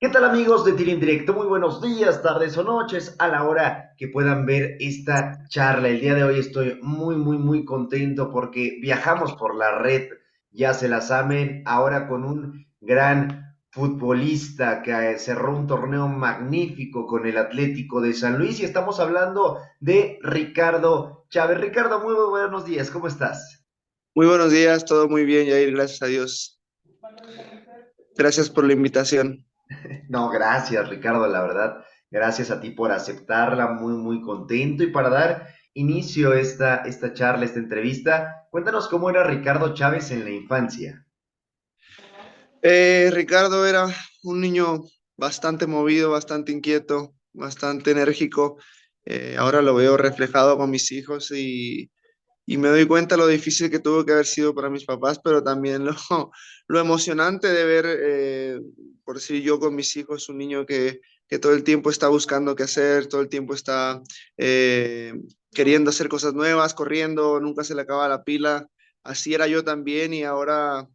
¿Qué tal amigos de Tiro en Directo? Muy buenos días, tardes o noches a la hora que puedan ver esta charla. El día de hoy estoy muy contento porque viajamos por la red, ya se la saben, ahora con un gran futbolista que cerró un torneo magnífico con el Atlético de San Luis y estamos hablando de Ricardo Chávez. Ricardo, muy buenos días, ¿cómo estás? Muy buenos días, todo muy bien, Yair, gracias a Dios. Gracias por la invitación. No, gracias, Ricardo, la verdad. Gracias a ti por aceptarla, muy contento. Y para dar inicio a esta charla, esta entrevista, cuéntanos cómo era Ricardo Chávez en la infancia. Ricardo era un niño bastante movido, bastante inquieto, bastante enérgico. Ahora lo veo reflejado con mis hijos y me doy cuenta lo difícil que tuvo que haber sido para mis papás, pero también lo emocionante de ver, por decir yo con mis hijos, un niño que todo el tiempo está buscando qué hacer, todo el tiempo está eh, queriendo hacer cosas nuevas, corriendo, nunca se le acaba la pila. Así era yo también y ahora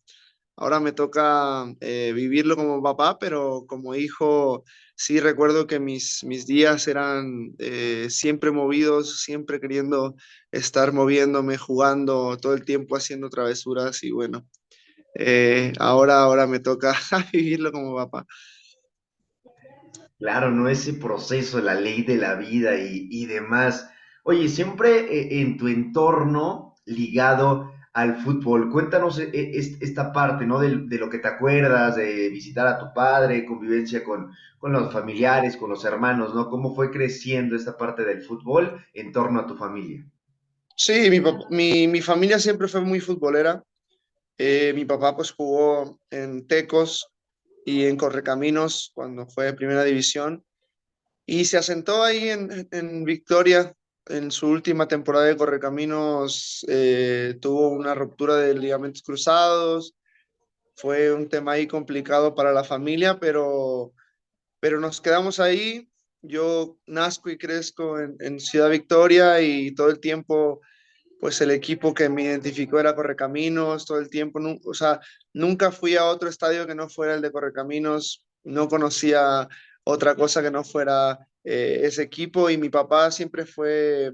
me toca vivirlo como papá, pero como hijo sí recuerdo que mis días eran siempre movidos, siempre queriendo estar moviéndome, jugando, todo el tiempo haciendo travesuras y bueno, ahora me toca vivirlo como papá. Claro, ¿no? Ese proceso, la ley de la vida y demás. Oye, siempre en tu entorno ligado al fútbol, cuéntanos esta parte, ¿no? De lo que te acuerdas, de visitar a tu padre, convivencia con los familiares, con los hermanos, ¿no? ¿Cómo fue creciendo esta parte del fútbol en torno a tu familia? Sí, mi familia siempre fue muy futbolera. Mi papá pues jugó en Tecos y en Correcaminos cuando fue de Primera División. Y se asentó ahí en Victoria. En su última temporada de Correcaminos tuvo una ruptura de ligamentos cruzados. Fue un tema ahí complicado para la familia, pero nos quedamos ahí. Yo nazco y crezco en Ciudad Victoria y todo el tiempo, pues el equipo que me identificó era Correcaminos, todo el tiempo, o sea, nunca fui a otro estadio que no fuera el de Correcaminos, no conocía otra cosa que no fuera ese equipo y mi papá siempre fue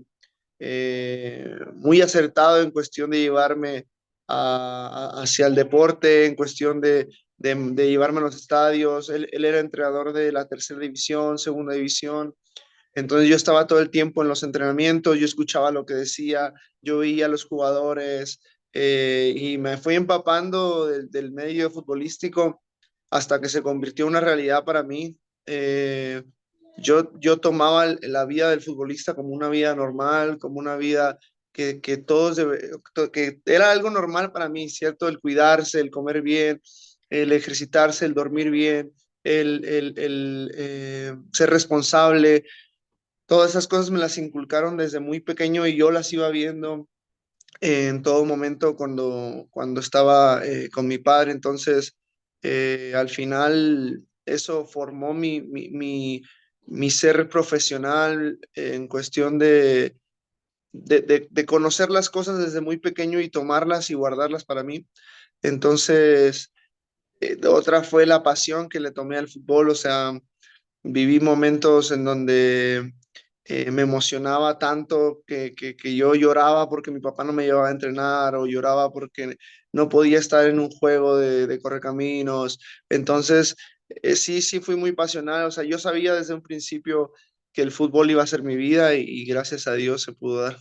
muy acertado en cuestión de llevarme hacia el deporte, en cuestión de llevarme a los estadios. Él era entrenador de la tercera división, segunda división. Entonces yo estaba todo el tiempo en los entrenamientos, yo escuchaba lo que decía, yo veía a los jugadores y me fui empapando del medio futbolístico hasta que se convirtió en una realidad para mí. Eh, yo tomaba la vida del futbolista como una vida normal, como una vida que que era algo normal para mí, ¿cierto? El cuidarse, el comer bien, el ejercitarse, el dormir bien, el ser responsable. Todas esas cosas me las inculcaron desde muy pequeño y yo las iba viendo en todo momento cuando estaba con mi padre. Entonces, al final, eso formó mi ser profesional en cuestión de conocer las cosas desde muy pequeño y tomarlas y guardarlas para mí. Entonces, otra fue la pasión que le tomé al fútbol, o sea, viví momentos en donde me emocionaba tanto que yo lloraba porque mi papá no me llevaba a entrenar o lloraba porque no podía estar en un juego de correcaminos. Entonces, sí fui muy pasional. O sea, yo sabía desde un principio que el fútbol iba a ser mi vida y gracias a Dios se pudo dar.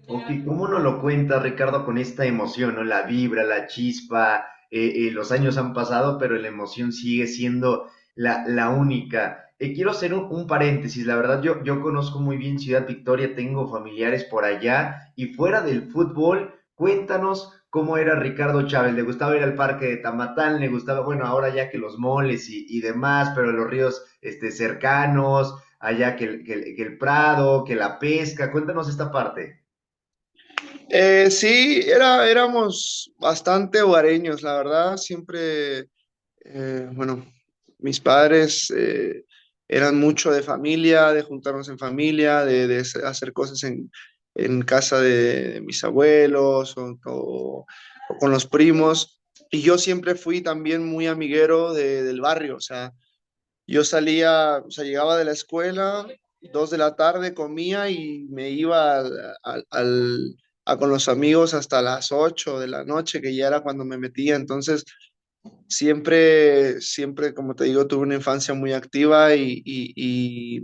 Ok, ¿cómo nos lo cuenta Ricardo con esta emoción, ¿no? La vibra, la chispa, los años han pasado, pero la emoción sigue siendo la única. Quiero hacer un paréntesis, la verdad yo conozco muy bien Ciudad Victoria, tengo familiares por allá y fuera del fútbol, cuéntanos cómo era Ricardo Chávez, le gustaba ir al parque de Tamatán, le gustaba, bueno, ahora ya que los moles y demás, pero los ríos cercanos, allá que el Prado, que la pesca, cuéntanos esta parte. Sí, éramos bastante hogareños, la verdad. Siempre, bueno, mis padres eran mucho de familia, de juntarnos en familia, de hacer cosas en casa de mis abuelos o con los primos. y yo siempre fui también muy amiguero del barrio, o sea, yo salía, o sea, llegaba de la escuela, 2 de la tarde, comía y me iba con los amigos hasta las 8 de la noche, que ya era cuando me metía. Entonces, siempre, como te digo, tuve una infancia muy activa y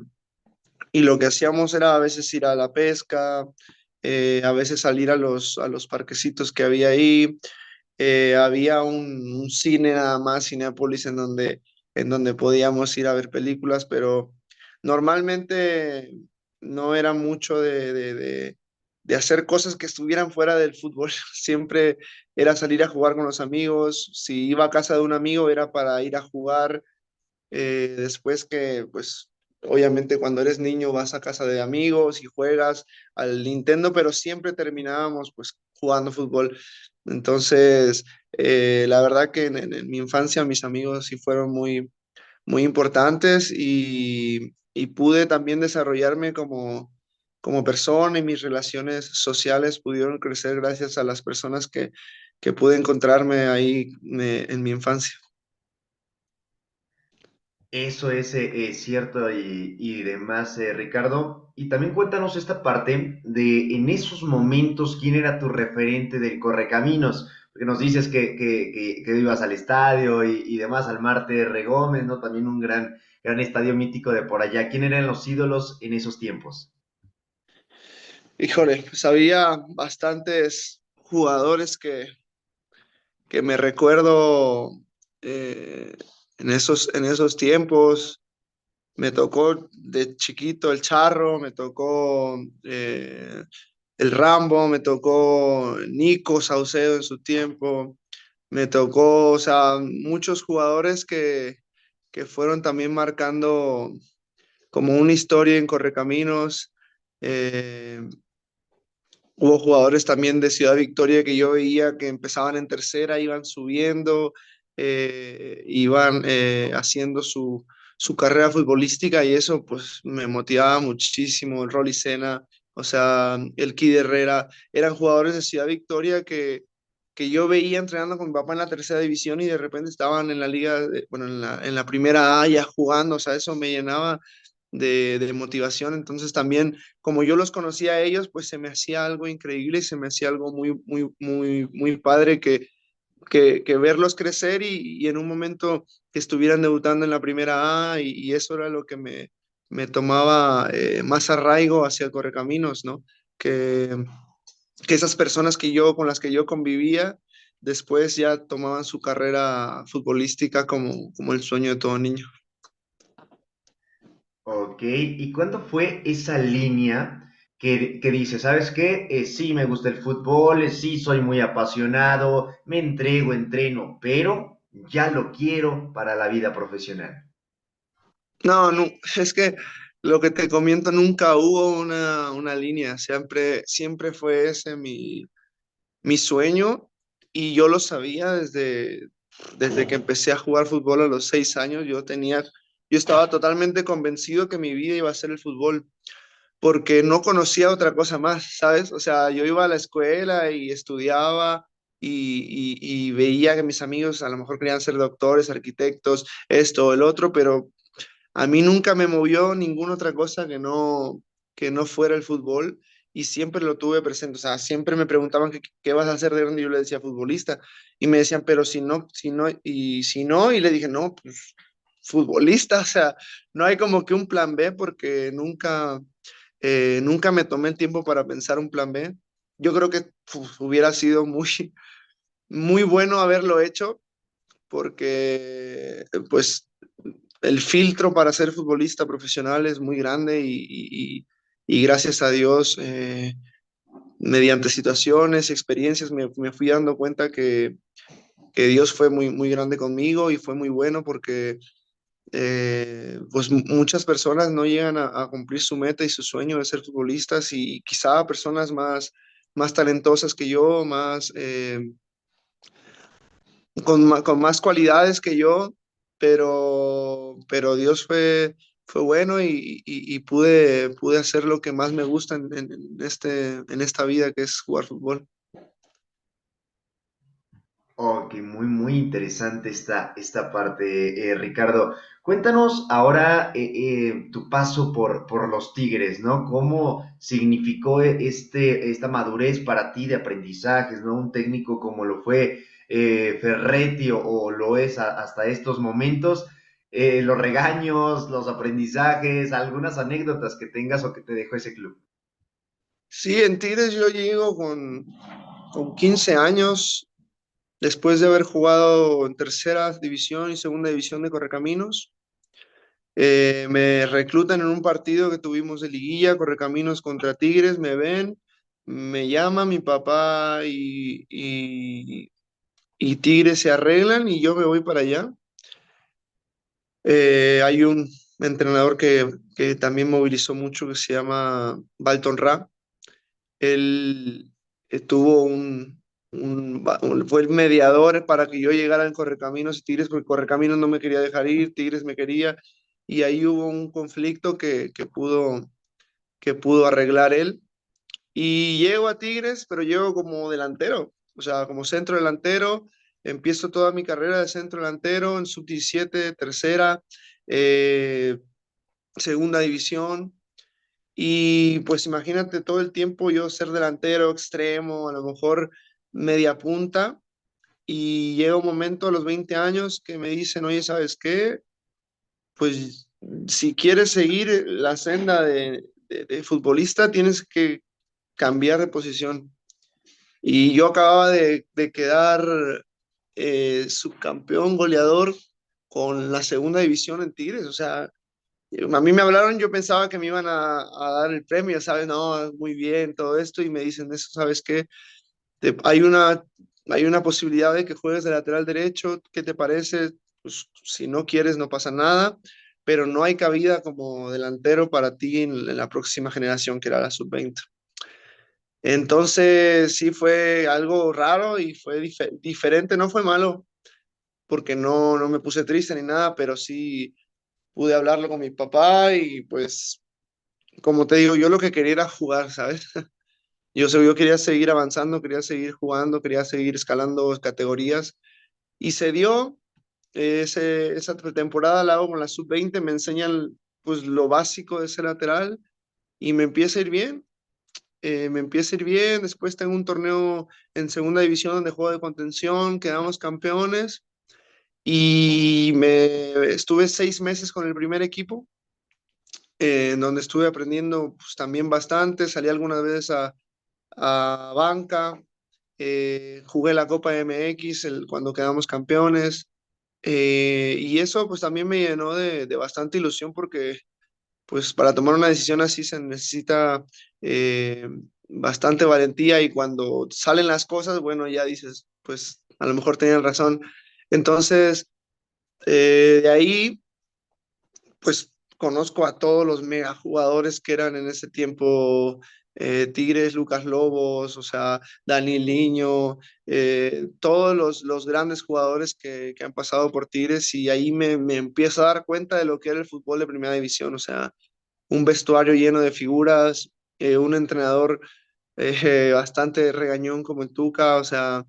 lo que hacíamos era a veces ir a la pesca, a veces salir a los parquecitos que había ahí. Había un cine nada más, Cinépolis, en donde podíamos ir a ver películas, pero normalmente no era mucho de hacer cosas que estuvieran fuera del fútbol. Siempre era salir a jugar con los amigos. Si iba a casa de un amigo era para ir a jugar. Después que, pues, obviamente cuando eres niño vas a casa de amigos y juegas al Nintendo, pero siempre terminábamos, pues, jugando fútbol. Entonces, la verdad que en mi infancia mis amigos sí fueron muy, muy importantes y pude también desarrollarme como persona y mis relaciones sociales pudieron crecer gracias a las personas que pude encontrarme ahí en mi infancia. Eso es cierto y demás, Ricardo. Y también cuéntanos esta parte de en esos momentos, ¿quién era tu referente del Correcaminos? Porque nos dices que ibas al estadio y demás, al Marte R. Gómez, ¿no? También un gran estadio mítico de por allá. ¿Quién eran los ídolos en esos tiempos? Híjole, pues había bastantes jugadores que me recuerdo eh, en esos tiempos. Me tocó de chiquito el Charro, me tocó el Rambo, me tocó Nico Saucedo en su tiempo, me tocó, o sea, muchos jugadores que fueron también marcando como una historia en Correcaminos. Eh, Hubo jugadores también de Ciudad Victoria que yo veía que empezaban en tercera, iban subiendo, iban haciendo su carrera futbolística y eso pues me motivaba muchísimo. El Rolly Sena, o sea, el Kid Herrera, eran jugadores de Ciudad Victoria que yo veía entrenando con mi papá en la tercera división y de repente estaban en la liga, bueno, en la primera A ya jugando, o sea, eso me llenaba de motivación. Entonces también, como yo los conocía a ellos, pues se me hacía algo increíble y se me hacía algo muy, muy, muy, muy padre que verlos crecer y en un momento que estuvieran debutando en la primera A y eso era lo que me tomaba más arraigo hacia el Correcaminos, ¿no? Que, que esas personas con las que yo convivía, después ya tomaban su carrera futbolística como el sueño de todo niño. Ok, ¿y cuándo fue esa línea que dice, ¿sabes qué? Sí, me gusta el fútbol, sí, soy muy apasionado, me entrego, entreno, pero ya lo quiero para la vida profesional? No, no, es que lo que te comento, nunca hubo una línea, siempre fue ese mi sueño y yo lo sabía desde que empecé a jugar fútbol a los 6 años, yo estaba totalmente convencido que mi vida iba a ser el fútbol, porque no conocía otra cosa más, ¿sabes? O sea, yo iba a la escuela y estudiaba y veía que mis amigos a lo mejor querían ser doctores, arquitectos, esto o el otro, pero a mí nunca me movió ninguna otra cosa que no fuera el fútbol y siempre lo tuve presente. O sea, siempre me preguntaban qué vas a hacer de grande y yo le decía futbolista. Y me decían, pero si no, y le dije, no, pues futbolista. O sea, no hay como que un plan B porque nunca me tomé el tiempo para pensar un plan B. Yo creo que hubiera sido muy, muy bueno haberlo hecho porque pues el filtro para ser futbolista profesional es muy grande y gracias a Dios, mediante situaciones, experiencias, me fui dando cuenta que Dios fue muy, muy grande conmigo y fue muy bueno porque pues muchas personas no llegan a cumplir su meta y su sueño de ser futbolistas y quizá personas más talentosas que yo, con más cualidades que yo, pero Dios fue bueno y pude hacer lo que más me gusta en esta vida, que es jugar fútbol. Ok, muy, muy interesante esta parte, Ricardo. Cuéntanos ahora tu paso por los Tigres, ¿no? ¿Cómo significó esta madurez para ti de aprendizajes, ¿no? Un técnico como lo fue Ferretti o lo es hasta estos momentos, los regaños, los aprendizajes, algunas anécdotas que tengas o que te dejó ese club. Sí, en Tigres yo llego con 15 años, después de haber jugado en tercera división y segunda división de Correcaminos. Me reclutan en un partido que tuvimos de liguilla, Correcaminos contra Tigres, me ven, me llama mi papá y Tigres se arreglan y yo me voy para allá. Hay un entrenador que también movilizó mucho que se llama Balton Ra. Él tuvo fue el mediador para que yo llegara en Correcaminos y Tigres, porque Correcaminos no me quería dejar ir, Tigres me quería, y ahí hubo un conflicto que pudo arreglar él. Y llego a Tigres, pero llego como delantero, o sea, como centro delantero. Empiezo toda mi carrera de centro delantero en sub-17, tercera, eh, segunda división. Y pues imagínate todo el tiempo yo ser delantero, extremo, a lo mejor media punta. Y llega un momento a los 20 años que me dicen, oye, ¿sabes qué? Pues si quieres seguir la senda de futbolista, tienes que cambiar de posición. Y yo acababa de quedar subcampeón goleador con la segunda división en Tigres. O sea, a mí me hablaron, yo pensaba que me iban a dar el premio, ¿sabes? No, muy bien, todo esto. Y me dicen, eso, ¿sabes qué? Hay hay una posibilidad de que juegues de lateral derecho. ¿Qué te parece? Pues si no quieres, no pasa nada. Pero no hay cabida como delantero para ti en la próxima generación, que era la sub-20. Entonces sí fue algo raro y fue diferente, no fue malo, porque no me puse triste ni nada, pero sí pude hablarlo con mi papá y pues, como te digo, yo lo que quería era jugar, ¿sabes? Yo quería seguir avanzando, quería seguir jugando, quería seguir escalando categorías y se dio. Esa temporada la hago con la sub-20, me enseñan pues lo básico de ser lateral y me empieza a ir bien. Me empieza a ir bien, después tengo un torneo en segunda división donde juego de contención, quedamos campeones y estuve 6 meses con el primer equipo, en donde estuve aprendiendo pues, también bastante, salí algunas veces a banca, jugué la Copa MX cuando quedamos campeones, y eso pues también me llenó de bastante ilusión porque pues para tomar una decisión así se necesita eh, bastante valentía y cuando salen las cosas, bueno, ya dices, pues a lo mejor tenían razón. Entonces, de ahí, pues conozco a todos los mega jugadores que eran en ese tiempo. Tigres, Lucas Lobos, o sea, Dani Liño, todos los grandes jugadores que han pasado por Tigres y ahí me empiezo a dar cuenta de lo que era el fútbol de primera división, o sea, un vestuario lleno de figuras, un entrenador bastante regañón como el Tuca, o sea,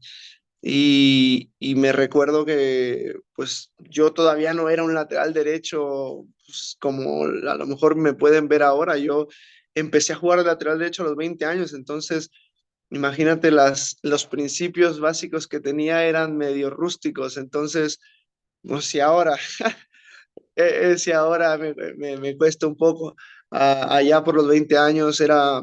y me recuerdo que pues yo todavía no era un lateral derecho pues, como a lo mejor me pueden ver ahora, yo empecé a jugar de lateral derecho a los 20 años, entonces imagínate los principios básicos que tenía eran medio rústicos, entonces, no sé, ahora si ahora me cuesta un poco, allá por los 20 años era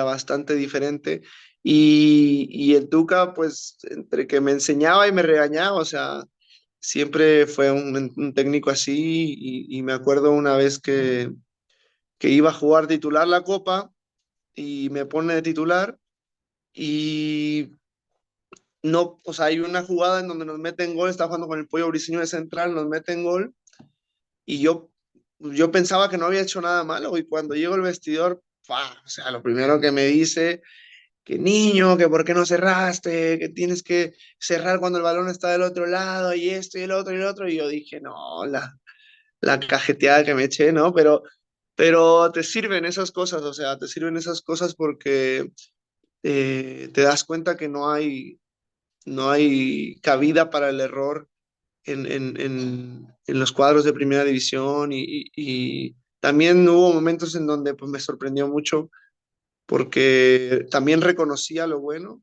bastante diferente. Y el Tuca, pues, entre que me enseñaba y me regañaba, o sea, siempre fue un técnico así. Y me acuerdo una vez que iba a jugar titular la Copa y me pone de titular y no, o sea, hay una jugada en donde nos meten gol, está jugando con el Pollo Briseño de central, nos meten gol y yo pensaba que no había hecho nada malo y cuando llego al vestidor, ¡fua! O sea, lo primero que me dice, que niño, que por qué no cerraste, que tienes que cerrar cuando el balón está del otro lado y esto y el otro y el otro. Y yo dije, no, la cajeteada que me eché, ¿no? Pero te sirven esas cosas, o sea, te sirven esas cosas porque te das cuenta que no hay no hay cabida para el error en los cuadros de primera división y también hubo momentos en donde pues, me sorprendió mucho porque también reconocía lo bueno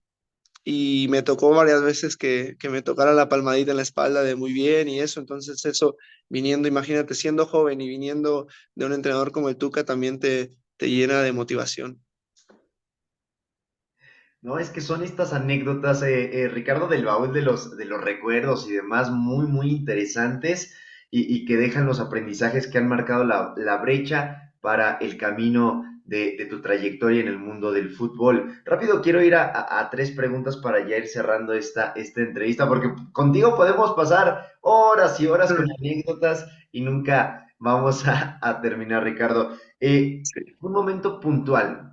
y me tocó varias veces que me tocara la palmadita en la espalda de muy bien y eso, entonces eso viniendo, imagínate, siendo joven y viniendo de un entrenador como el Tuca también te llena de motivación. No, es que son estas anécdotas, Ricardo, del baúl de los recuerdos y demás, muy, muy interesantes y que dejan los aprendizajes que han marcado la brecha para el camino de tu trayectoria en el mundo del fútbol. Rápido, quiero ir a tres preguntas para ya ir cerrando esta entrevista, porque contigo podemos pasar horas y horas con anécdotas y nunca vamos a terminar, Ricardo. Sí. Un momento puntual.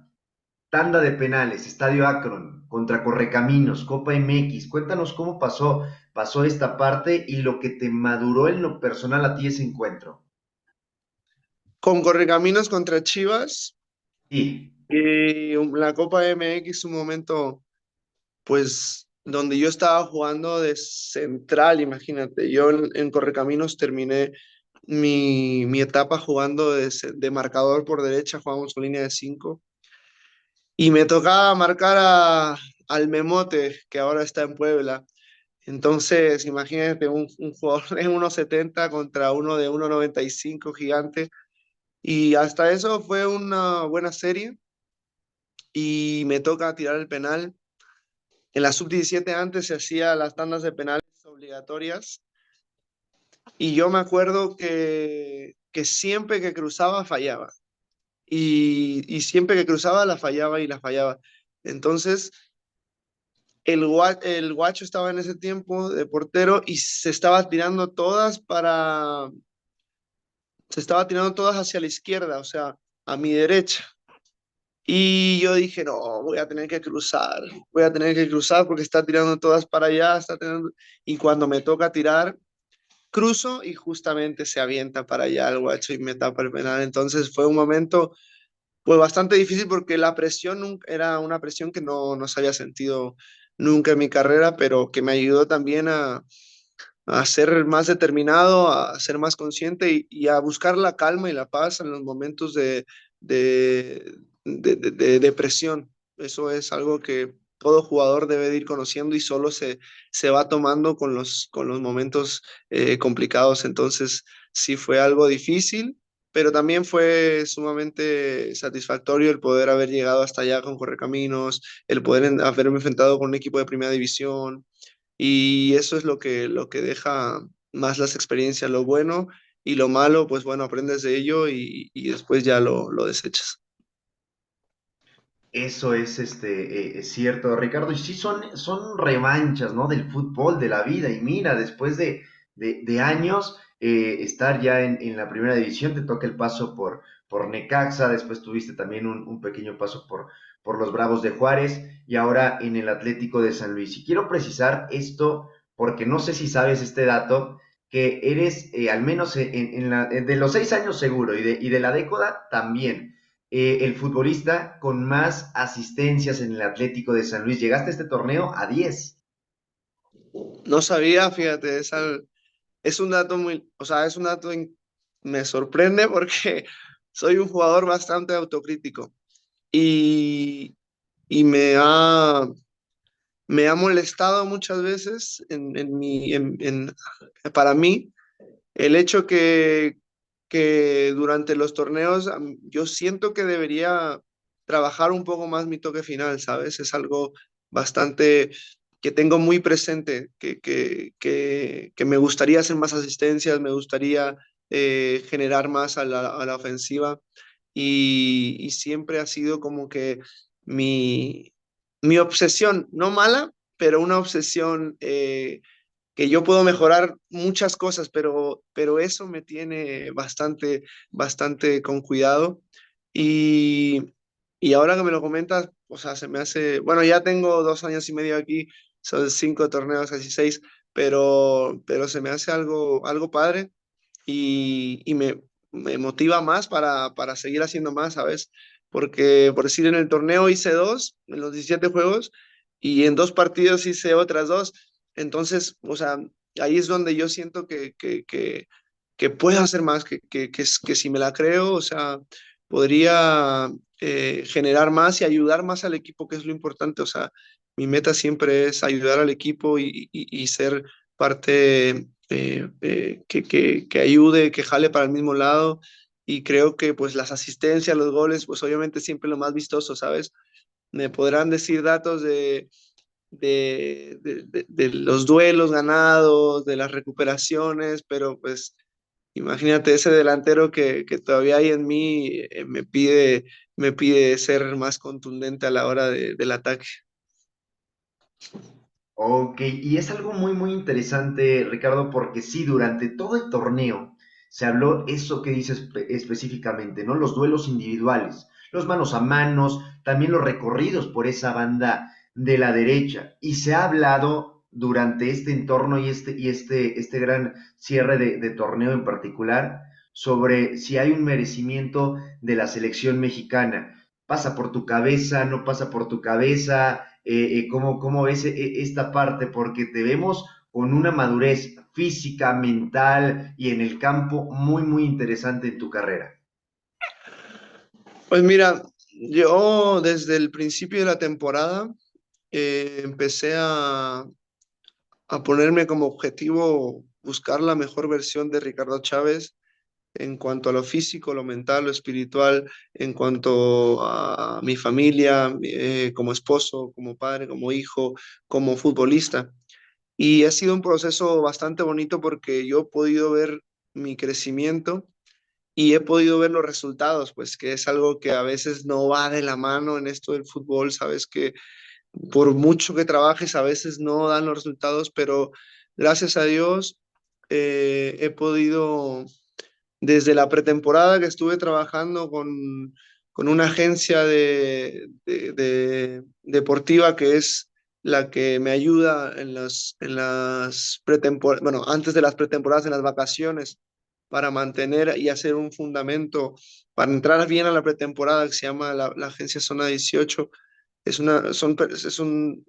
Tanda de penales, Estadio Akron, contra Correcaminos, Copa MX. Cuéntanos cómo pasó esta parte y lo que te maduró en lo personal a ti ese encuentro. Con Correcaminos contra Chivas Sí, y la Copa MX un momento pues donde yo estaba jugando de central, imagínate, yo en Correcaminos terminé mi etapa jugando de marcador por derecha, jugamos con línea de 5 y me tocaba marcar al Memote, que ahora está en Puebla. Entonces, imagínate un jugador de 1,70 contra uno de 1,95 gigante. Y hasta eso fue una buena serie y me toca tirar el penal. En la sub-17 antes se hacía las tandas de penales obligatorias y yo me acuerdo que siempre que cruzaba fallaba y siempre que cruzaba la fallaba y la fallaba. Entonces el guacho estaba en ese tiempo de portero y se estaba tirando todas hacia la izquierda, o sea, a mi derecha. Y yo dije, no, voy a tener que cruzar porque está tirando todas para allá, Y cuando me toca tirar, cruzo y justamente se avienta para allá el guacho y me tapa el penal. Entonces fue un momento pues bastante difícil porque la presión era una presión que no se había sentido nunca en mi carrera, pero que me ayudó también a ser más determinado, a ser más consciente y a buscar la calma y la paz en los momentos de, de depresión. Eso es algo que todo jugador debe de ir conociendo y solo se va tomando con los momentos complicados. Entonces, sí fue algo difícil, pero también fue sumamente satisfactorio el poder haber llegado hasta allá con Correcaminos, el poder haberme enfrentado con un equipo de primera división y eso es lo que deja más las experiencias, lo bueno y lo malo, pues bueno, aprendes de ello y después ya lo desechas. eso es es cierto, Ricardo. Y sí son revanchas, ¿no? Del fútbol, de la vida. Y mira, después de años estar ya en la primera división, te toca el paso por Necaxa, después tuviste también un pequeño paso por los Bravos de Juárez y ahora en el Atlético de San Luis. Y quiero precisar esto porque no sé si sabes este dato, que eres, al menos de los 6 años seguro y de la década también el futbolista con más asistencias en el Atlético de San Luis. Llegaste a este torneo a 10. No sabía, fíjate, es un dato muy, o sea, es un dato, me sorprende porque soy un jugador bastante autocrítico y, y me ha molestado muchas veces para mí el hecho que durante los torneos yo siento que debería trabajar un poco más mi toque final, ¿sabes? Es algo bastante que tengo muy presente, que me gustaría hacer más asistencias, me gustaría generar más a la ofensiva y siempre ha sido como que mi, mi obsesión, no mala, pero una obsesión que yo puedo mejorar muchas cosas, pero eso me tiene bastante con cuidado. Y, y ahora que me lo comentas, o sea, se me hace, bueno, ya tengo 2 años y medio aquí, son 5 torneos, casi 6, pero se me hace algo padre y me motiva más para seguir haciendo más, ¿sabes? Porque, por decir, en el torneo hice dos, en los 17 juegos, y en 2 partidos hice otras dos. Entonces, o sea, ahí es donde yo siento que puedo hacer más, que si me la creo, o sea, podría generar más y ayudar más al equipo, que es lo importante. O sea, mi meta siempre es ayudar al equipo y ser parte que ayude, que jale para el mismo lado. Y creo que pues las asistencias, los goles, pues obviamente siempre lo más vistoso, ¿sabes? Me podrán decir datos de los duelos ganados, de las recuperaciones, pero pues imagínate ese delantero que todavía hay en mí, me pide ser más contundente a la hora del ataque. Ok, y es algo muy, muy interesante, Ricardo, porque sí, durante todo el torneo se habló eso que dices específicamente, ¿no? Los duelos individuales, los manos a manos, también los recorridos por esa banda de la derecha. Y se ha hablado durante este entorno y este gran cierre de torneo en particular sobre si hay un merecimiento de la selección mexicana. ¿Pasa por tu cabeza? ¿No pasa por tu cabeza? ¿Cómo ves esta parte? Porque te vemos con una madurez física, mental y en el campo muy, muy interesante en tu carrera. Pues mira, yo desde el principio de la temporada empecé a ponerme como objetivo buscar la mejor versión de Ricardo Chávez en cuanto a lo físico, lo mental, lo espiritual, en cuanto a mi familia, como esposo, como padre, como hijo, como futbolista. Y ha sido un proceso bastante bonito porque yo he podido ver mi crecimiento y he podido ver los resultados, pues que es algo que a veces no va de la mano en esto del fútbol, sabes que por mucho que trabajes a veces no dan los resultados, pero gracias a Dios he podido desde la pretemporada que estuve trabajando con una agencia deportiva que es la que me ayuda en las pretemporadas, bueno, antes de las pretemporadas, en las vacaciones, para mantener y hacer un fundamento, para entrar bien a la pretemporada, que se llama la agencia Zona 18. Es un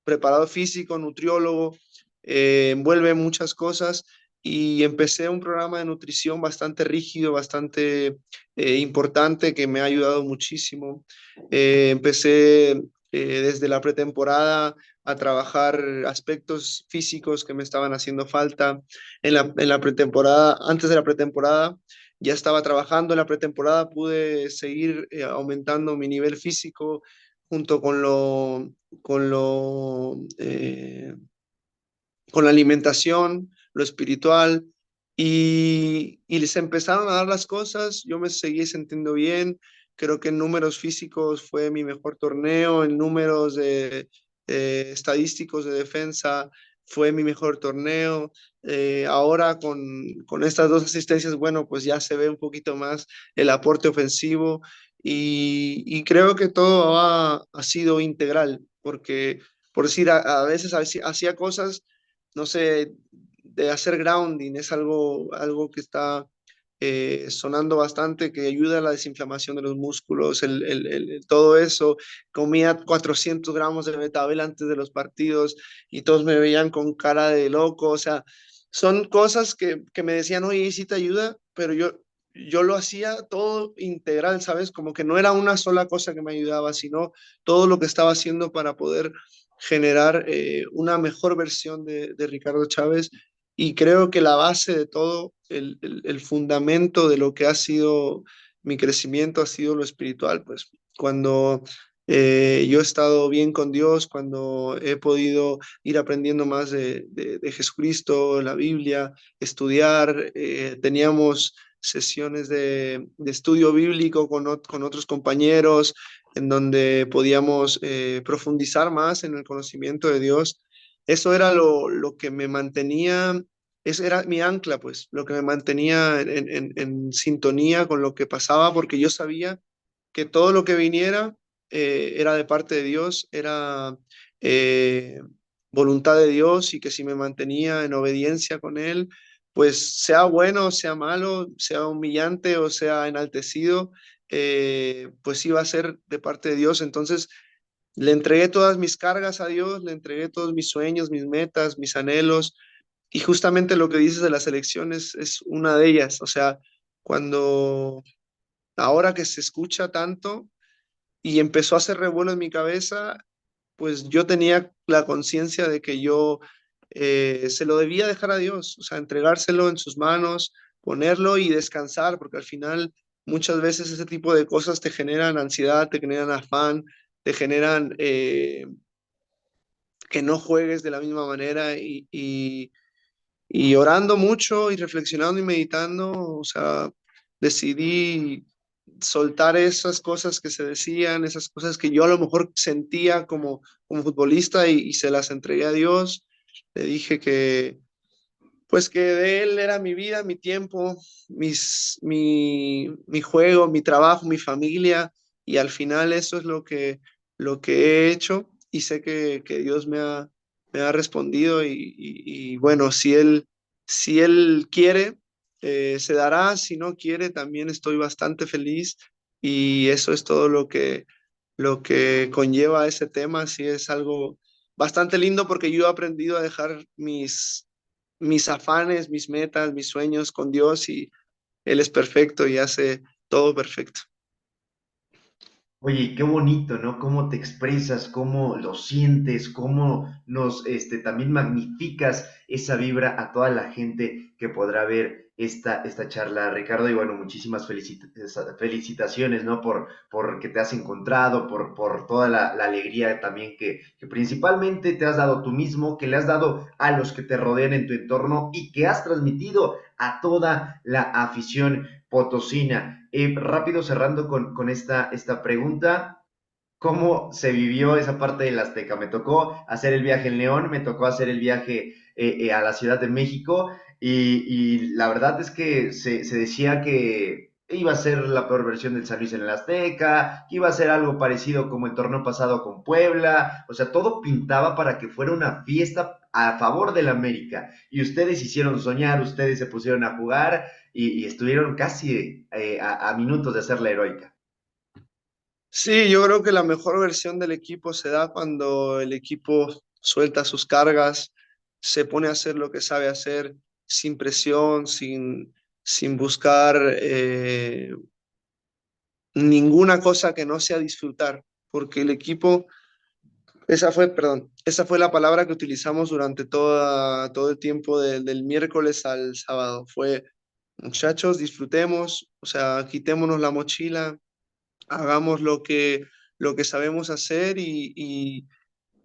preparado físico, nutriólogo, envuelve muchas cosas y empecé un programa de nutrición bastante rígido, bastante importante que me ha ayudado muchísimo. Empecé desde la pretemporada a trabajar aspectos físicos que me estaban haciendo falta. En la pretemporada, antes de la pretemporada, ya estaba trabajando. En la pretemporada pude seguir aumentando mi nivel físico junto con la alimentación, lo espiritual, y les empezaron a dar las cosas, yo me seguí sintiendo bien, creo que en números físicos fue mi mejor torneo, en números estadísticos de defensa fue mi mejor torneo. Ahora con estas dos asistencias, bueno, pues ya se ve un poquito más el aporte ofensivo y creo que todo ha sido integral, porque por decir, a veces hacía cosas, no sé, de hacer grounding, es algo que está sonando bastante, que ayuda a la desinflamación de los músculos, todo eso. Comía 400 gramos de betabel antes de los partidos y todos me veían con cara de loco, o sea, son cosas que me decían, oye, sí te ayuda, pero yo lo hacía todo integral, ¿sabes? Como que no era una sola cosa que me ayudaba, sino todo lo que estaba haciendo para poder generar una mejor versión de Ricardo Chávez. Y creo que la base de todo, el fundamento de lo que ha sido mi crecimiento ha sido lo espiritual. Pues cuando yo he estado bien con Dios, cuando he podido ir aprendiendo más de Jesucristo, la Biblia, estudiar, teníamos sesiones de estudio bíblico con otros compañeros en donde podíamos profundizar más en el conocimiento de Dios. Eso era lo que me mantenía, eso era mi ancla, pues, lo que me mantenía en sintonía con lo que pasaba, porque yo sabía que todo lo que viniera era de parte de Dios, era eh, voluntad de Dios y que si me mantenía en obediencia con Él, pues sea bueno, sea malo, sea humillante o sea enaltecido, pues iba a ser de parte de Dios. Entonces, Le entregué todas mis cargas a Dios, le entregué todos mis sueños, mis metas, mis anhelos, y justamente lo que dices de las elecciones es una de ellas. O sea, cuando ahora que se escucha tanto y empezó a hacer revuelo en mi cabeza, pues yo tenía la conciencia de que yo se lo debía dejar a Dios, o sea, entregárselo en sus manos, ponerlo y descansar, porque al final muchas veces ese tipo de cosas te generan ansiedad, te generan afán, te generan que no juegues de la misma manera y orando mucho y reflexionando y meditando, o sea, decidí soltar esas cosas que se decían, esas cosas que yo a lo mejor sentía como futbolista y se las entregué a Dios. Le dije que, pues que de Él era mi vida, mi tiempo, mi juego, mi trabajo, mi familia, y al final eso es lo que he hecho y sé que Dios me ha respondido y bueno, si él quiere, se dará, si no quiere, también estoy bastante feliz y eso es todo lo que conlleva ese tema, sí es algo bastante lindo porque yo he aprendido a dejar mis afanes, mis metas, mis sueños con Dios y Él es perfecto y hace todo perfecto. Oye, qué bonito, ¿no? Cómo te expresas, cómo lo sientes, cómo nos, también magnificas esa vibra a toda la gente que podrá ver esta charla, Ricardo. Y bueno, muchísimas felicitaciones, ¿no? Por que te has encontrado, por toda la alegría también que principalmente te has dado tú mismo, que le has dado a los que te rodean en tu entorno y que has transmitido a toda la afición potosina. Rápido cerrando con esta pregunta, ¿cómo se vivió esa parte del Azteca? Me tocó hacer el viaje en León, me tocó hacer el viaje a la Ciudad de México y la verdad es que se decía que iba a ser la peor versión del San Luis en el Azteca, que iba a ser algo parecido como el torneo pasado con Puebla, o sea, todo pintaba para que fuera una fiesta a favor del América. Y ustedes hicieron soñar, ustedes se pusieron a jugar y estuvieron casi a minutos de hacer la heroica. Sí, yo creo que la mejor versión del equipo se da cuando el equipo suelta sus cargas, se pone a hacer lo que sabe hacer sin presión, sin buscar ninguna cosa que no sea disfrutar, porque el equipo, esa fue la palabra que utilizamos durante todo el tiempo del miércoles al sábado. Fue, muchachos, disfrutemos, o sea, quitémonos la mochila, hagamos lo que sabemos hacer y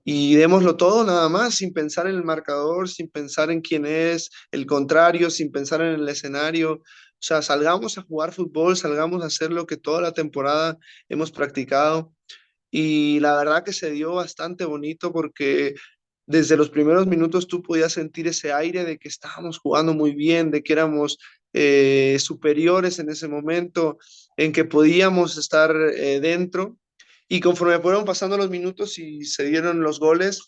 démoslo todo nada más, sin pensar en el marcador, sin pensar en quién es el contrario, sin pensar en el escenario. O sea, salgamos a jugar fútbol, salgamos a hacer lo que toda la temporada hemos practicado. Y la verdad que se dio bastante bonito porque desde los primeros minutos tú podías sentir ese aire de que estábamos jugando muy bien, de que éramos superiores en ese momento, en que podíamos estar dentro. Y conforme fueron pasando los minutos y se dieron los goles,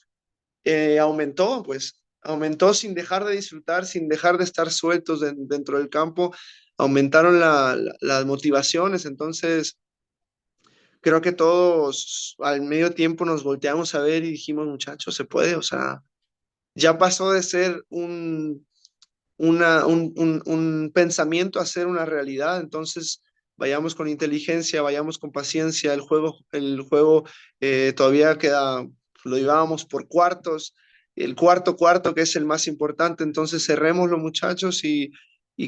aumentó, pues aumentó sin dejar de disfrutar, sin dejar de estar sueltos dentro del campo, aumentaron las motivaciones. Entonces, creo que todos al medio tiempo nos volteamos a ver y dijimos, muchachos, se puede, o sea, ya pasó de ser un pensamiento a ser una realidad, entonces vayamos con inteligencia, vayamos con paciencia, el juego todavía queda, lo llevábamos por cuartos, el cuarto que es el más importante, entonces cerremos los muchachos y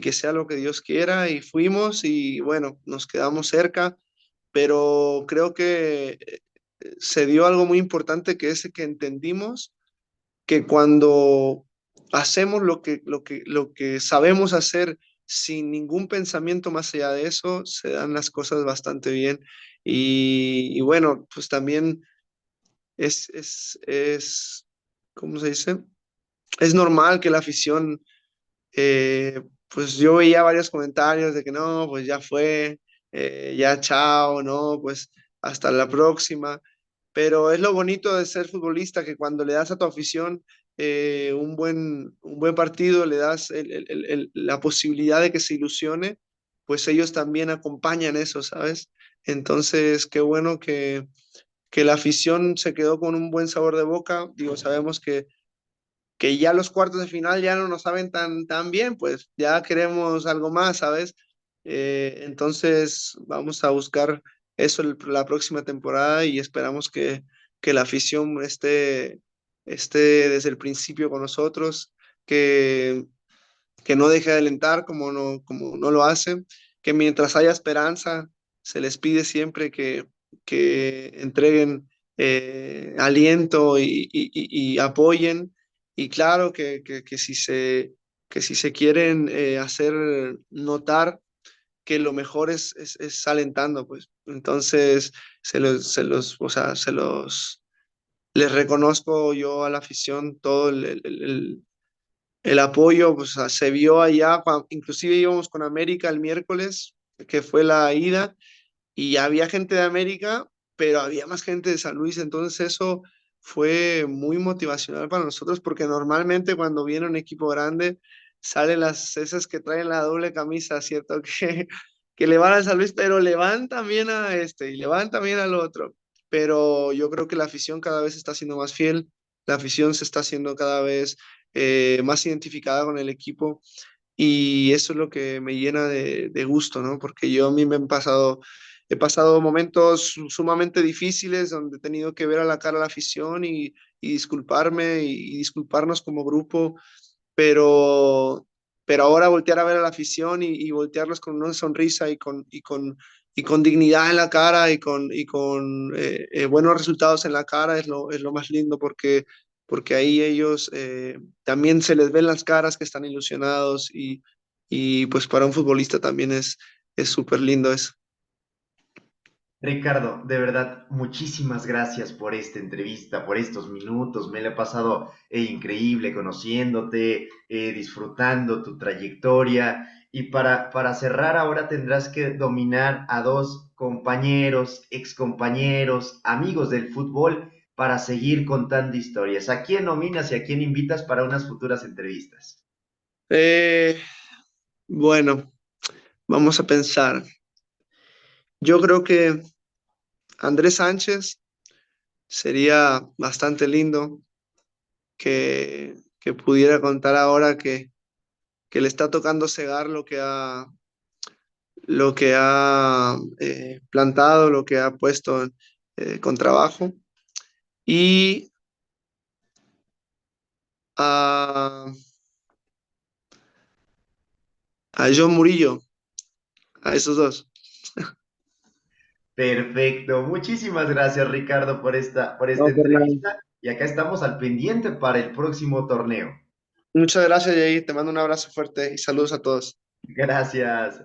que sea lo que Dios quiera y fuimos y bueno, nos quedamos cerca, pero creo que se dio algo muy importante que es que entendimos que cuando hacemos lo que sabemos hacer sin ningún pensamiento más allá de eso, se dan las cosas bastante bien. Y bueno, pues también ¿cómo se dice? Es normal que la afición, pues yo veía varios comentarios de que no, pues ya fue, ya chao, no, pues hasta la próxima. Pero es lo bonito de ser futbolista, que cuando le das a tu afición un buen partido, le das la posibilidad de que se ilusione, pues ellos también acompañan eso, ¿sabes? Entonces, qué bueno que la afición se quedó con un buen sabor de boca. Digo, sabemos que ya los cuartos de final ya no nos saben tan bien, pues ya queremos algo más, ¿sabes? Entonces vamos a buscar eso la próxima temporada y esperamos que la afición esté desde el principio con nosotros, que, que no deje de alentar como no lo hace, que mientras haya esperanza se les pide siempre que entreguen aliento y apoyen. Y claro que si se quieren hacer notar que lo mejor es alentando, pues. Entonces, o sea, les reconozco yo a la afición todo el apoyo, pues, se vio allá, inclusive íbamos con América el miércoles, que fue la ida, y había gente de América, pero había más gente de San Luis, entonces eso fue muy motivacional para nosotros porque normalmente cuando viene un equipo grande salen las esas que traen la doble camisa, ¿cierto? Que le van a San Luis, pero le van también a este y le van también al otro. Pero yo creo que la afición cada vez está siendo más fiel, la afición se está haciendo cada vez más identificada con el equipo y eso es lo que me llena de gusto, ¿no? Porque yo a mí he pasado momentos sumamente difíciles donde he tenido que ver a la cara a la afición y disculparme y disculparnos como grupo, pero, pero ahora voltear a ver a la afición y voltearlos con una sonrisa y con dignidad en la cara y con buenos resultados en la cara es lo más lindo porque ahí ellos también se les ven las caras que están ilusionados y pues para un futbolista también es súper lindo eso. Ricardo, de verdad, muchísimas gracias por esta entrevista, por estos minutos. Me lo he pasado increíble conociéndote, disfrutando tu trayectoria. Y para cerrar, ahora tendrás que dominar a dos compañeros, excompañeros, amigos del fútbol para seguir contando historias. ¿A quién nominas y a quién invitas para unas futuras entrevistas? Eh, bueno, vamos a pensar. Yo creo que Andrés Sánchez sería bastante lindo que pudiera contar ahora que le está tocando cegar lo que ha plantado, lo que ha puesto con trabajo. Y a, a John Murillo, a esos dos. Perfecto. Muchísimas gracias, Ricardo, por esta No, por nada. entrevista. Y acá estamos al pendiente para el próximo torneo. Muchas gracias, Jay. Te mando un abrazo fuerte y saludos a todos. Gracias.